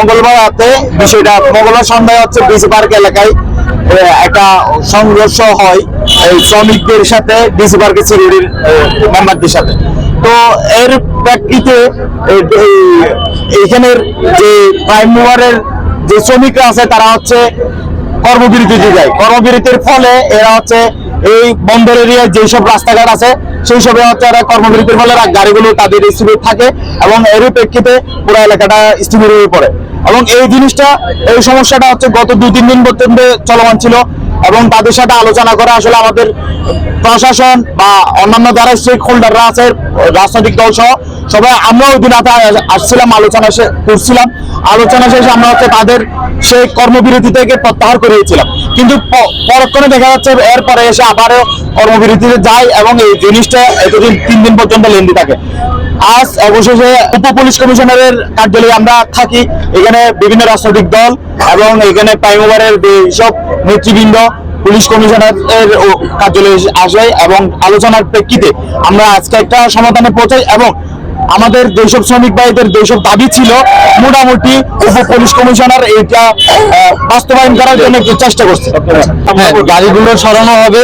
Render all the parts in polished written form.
মঙ্গলবার রাতে বিষয়টা মঙ্গলবার সন্ধ্যায় হচ্ছে ডিসি পার্ক এলাকায় একটা সংঘর্ষ হয় এই শ্রমিকদের সাথে ডিসি পার্কের সিকিউরিটির মেম্বারদের সাথে। তো এর প্রেক্ষিতে এইখানের যে প্রাইম মুভারের যে শ্রমিকরা আছে তারা হচ্ছে কর্মবিরতিতে যায়। কর্মবিরতির ফলে এরা হচ্ছে এই বন্দর এরিয়ায় যেসব রাস্তাঘাট আছে সেই সবে হচ্ছে এরা কর্মবিরতির ফলে গাড়িগুলো তাদের স্টিমের থাকে এবং এর প্রেক্ষিতে পুরো এলাকাটা স্টিমের হয়ে পড়ে। এবং এই জিনিসটা এই সমস্যাটা হচ্ছে গত 2-3 দিন পর্যন্ত চলমান ছিল এবং তাদের সাথে আলোচনা করে আসলে আমাদের প্রশাসন বা অন্যান্য যারা স্টেক হোল্ডাররা আছে রাজনৈতিক দল সহ সবাই আমরা ওই দিন আসছিলাম, করছিলাম আলোচনা শেষে আমরা হচ্ছে তাদের সেই কর্মবিরতি থেকে প্রত্যাহার করিয়েছিলাম। কিন্তু পরক্ষণে দেখা যাচ্ছে এরপরে এসে আবারও কর্মবিরতিতে যায় এবং এই জিনিসটা এতদিন 3 দিন পর্যন্ত লেন্দি থাকে। আজ অবশেষে উপ পুলিশ কমিশনারের কার্যালয়ে আমরা থাকি। এখানে বিভিন্ন রাজনৈতিক দল এবং এখানে প্রাইম মুভারের সব নেতৃবৃন্দ পুলিশ কমিশনারের কার্যালয়ে আসে এবং আলোচনার প্রেক্ষিতে আমরা আজকে একটা সমাধানে পৌঁছাই এবং আমাদের যেসব শ্রমিক ভাইদের যেসব দাবি ছিল মোটামুটি উপ পুলিশ কমিশনার এটা বাস্তবায়ন করার জন্য একটু চেষ্টা করছে। গাড়িগুলো সরানো হবে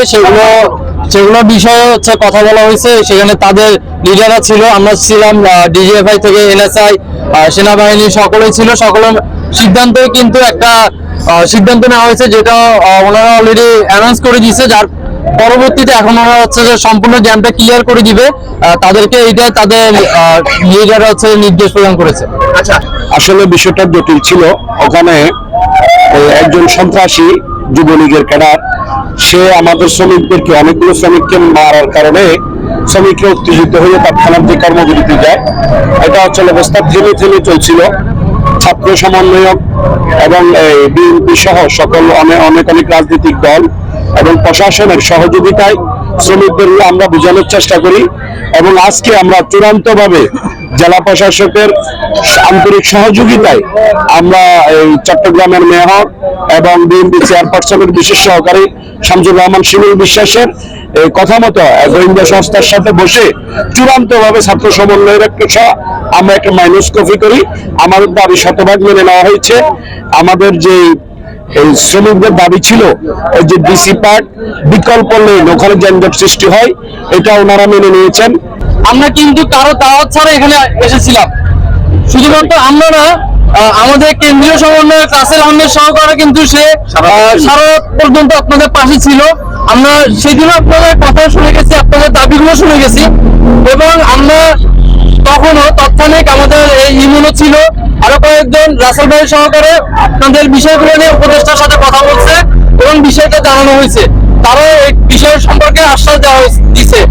সেগুলো বিষয়ে হচ্ছে কথা বলা হয়েছে। সেখানে তাদের লিডাররা ছিল, আমরা ছিলাম, ডিজিএফআই থেকে এনএসআই, সেনাবাহিনী সকলেই ছিল। সকলের সিদ্ধান্তই কিন্তু একটা সিদ্ধান্ত নেওয়া হয়েছে যেটা ওনারা অলরেডি অ্যানাউন্স করে দিয়েছে, যার পরবর্তীতে এখন ওরা হচ্ছে যে সম্পূর্ণ জ্যামটা ক্লিয়ার করে দিবে তাদেরকে, এইটাই তাদের লিডাররা হচ্ছে নির্দেশ প্রদান করেছে। আচ্ছা, আসলে বিষয়টা জটিল ছিল। ওখানে একজন সন্ত্রাসী যুবলীগের ক্যাডার সে আমাদের শ্রমিকদেরকে অনেকগুলো শ্রমিককে মারার কারণে শ্রমিকরা উত্তেজিত হয়ে তৎক্ষণাৎ যে কর্মবিরতি যায়, এটা হচ্ছে অবস্থা থেমে চলছিল। ছাত্র সমন্বয়ক এবং বিএনপি সহ সকল অনেক রাজনৈতিক দল এবং প্রশাসনের সহযোগিতায় শ্রমিকদের আমরা বোঝানোর চেষ্টা করি এবং আজকে আমরা চূড়ান্তভাবে জেলা প্রশাসকের আন্তরিক সহযোগিতায় আমরা এই চট্টগ্রামের মেয়র এবং বিএনপি চেয়ারপারসনের বিশেষ সহকারী শামসুর রহমান শিমুল বিশ্বাসের কথা মতো গোয়েন্দা সংস্থার সাথে বসে চূড়ান্তভাবে ছাত্র সমন্বয়ের আমরা একটা মাইনাস কপি করি। আমাদের দাবি শতভাগ মেনে নেওয়া হয়েছে। আমাদের যে এই শ্রমিকদের দাবি ছিল ওই যে ডিসি পার্ক বিকল্প লেন, ওখানে যানজট সৃষ্টি হয়, এটা ওনারা মেনে নিয়েছেন। আমরা কিন্তু কারো দাওয়াত ছাড়া এখানে এসেছিলাম। শুধুমাত্র আমরা না, আমাদের কেন্দ্রীয় সমন্বয়ক রাসেল আহমেদ সহকারে কিন্তু সে সারা পর্যন্ত আপনাদের পাশে ছিল। আমরা সেদিনও আপনাদের কথা শুনে গেছি, আপনাদের দাবিগুলো শুনে গেছি এবং আমরা তখনও তৎক্ষণিক আমাদের এই ইউনিয়নও ছিল, আরো কয়েকজন রাসেল ভাই সহকারে আপনাদের বিষয়গুলো নিয়ে উপদেষ্টার সাথে কথা বলছে এবং বিষয়টা জানানো হয়েছে। তারও এই বিষয় সম্পর্কে আশ্বাস দেওয়া দিছে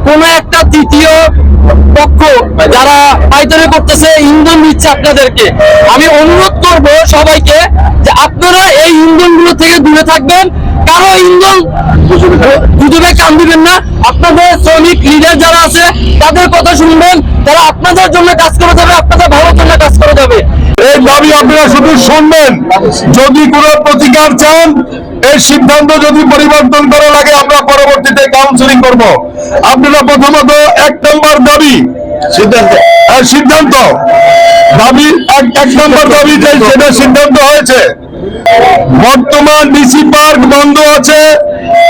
কোন একটা তৃতীয় পক্ষ যারা পাইকারি করতেছে ইন্ধন দিচ্ছে আপনাদেরকে। আমি অনুরোধ করব সবাইকে যে আপনারা এই ইন্ধনগুলো থেকে দূরে থাকবেন, কারো ইন্ধন দুজনে কান দিবেন না। আপনাদের শ্রমিক লিডার যারা আছে তাদের কথা শুনবেন, তারা আপনাদের জন্য কাজ করে যাবে, আপনাদের ভালোর জন্য কাজ করে যাবে। এই দাবি আপনারা শুধু শুনবেন, যদি কোনো প্রতিকার চান, এই সিদ্ধান্ত যদি পরিবর্তন করা লাগে আমরা পরবর্তীতে কাউন্সিলিং করব। আপনারা প্রথমত 1 নম্বর দাবি সিদ্ধান্ত দাবি 1 নম্বর দাবি যে সেটা সিদ্ধান্ত হয়েছে, বর্তমান ডিসি পার্ক বন্ধ আছে,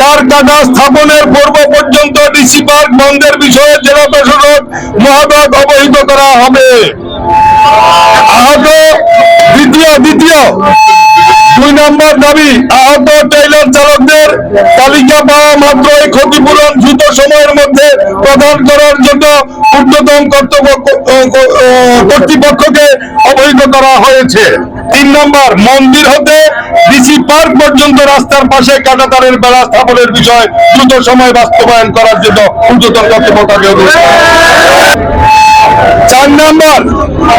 তার কাটা স্থাপনের পূর্ব পর্যন্ত ডিসি পার্ক বন্ধের বিষয়ে জেলা প্রশাসক মহোদয় অবহিত করা হবে। আহত দ্বিতীয় 2 নম্বর দাবি, আহত ট্রেইলার চালকদের তালিকা পাওয়া মাত্রই ক্ষতিপূরণ দ্রুত সময়ের মধ্যে প্রদান করার জন্য ঊর্ধ্বতন কর্তৃপক্ষকে অবহিত করা হয়েছে। 3 নম্বর, মন্দির হতে ডিসি পার্ক পর্যন্ত রাস্তার পাশে কাঁটাতারের বেড়া স্থাপনের বিষয় দ্রুত সময় বাস্তবায়ন করার জন্য ঊর্ধ্বতন কর্তৃপক্ষকে 4 নম্বর,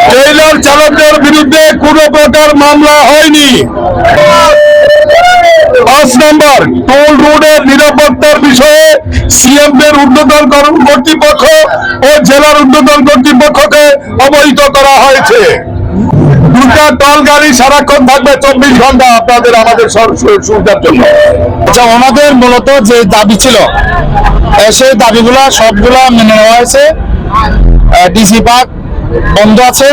ট্রেইলার চালকদের বিরুদ্ধে কোনো প্রকার মামলা হয়নি। 5 নম্বর, টোল রোডের নিরাপত্তার বিষয়ে সিএমদের ঊর্ধ্বতন কর্তৃপক্ষ ও জেলার ঊর্ধ্বতন কর্তৃপক্ষকে অবহিত করা হয়েছে। 2টা টল গাড়ি সারাক্ষণ থাকবে 24 ঘন্টা আপনাদের আমাদের সুবিধার জন্য। আচ্ছা, ওনাদের মূলত যে দাবি ছিল সেই দাবিগুলা সবগুলা মেনে নেওয়া হয়েছে। ডিসি পার্ক বন্ধ আছে,